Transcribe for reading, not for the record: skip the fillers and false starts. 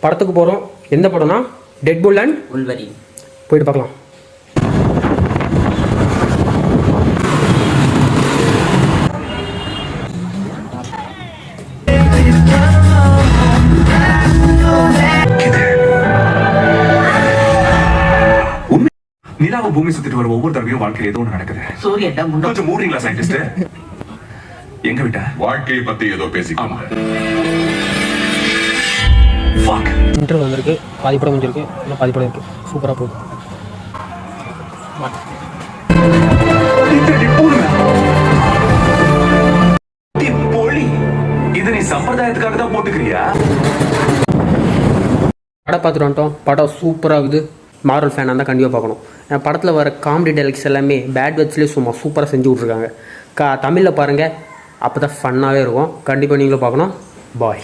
படத்துக்கு போகிறோம். எந்த படம்னா டெட்புல் அண்ட் உல்வரின். போயிட்டு பார்க்கலாம். நிலாவை பூமி சுத்திட்டு வர ஒவ்வொரு தடவையும் வாழ்க்கையில் ஏதோ ஒன்று நடக்குது. சூரியன் கொஞ்சம் மூடுறீங்களா சயின்டிஸ்ட்? எங்க விட்ட வாழ்க்கையை பத்தி ஏதோ பேசிக்கோங்க. இன்டர்வல் வந்திருக்கு, பாதி படம் முடிஞ்சிருக்கு, இன்னும் பாதி படம் இருக்கு. சூப்பராக போகுது. இது நீ சம்பிரதாயத்துக்காக தான் போட்டுக்கிறியா? படம் பார்த்துட்டு வந்துட்டோம். படம் சூப்பராக இருக்குது. மார்வல் ஃபேனாக இருந்தால் கண்டிப்பாக பார்க்கணும். படத்தில் வர காமெடி டைலாக்ஸ் எல்லாமே பேட் வேர்ட்ஸ்லேயே சும்மா சூப்பராக செஞ்சு விட்ருக்காங்க. தமிழில் பாருங்கள், அப்போ தான் ஃபன்னாகவே இருக்கும். கண்டிப்பாக நீங்களும் பார்க்கணும். பாய்.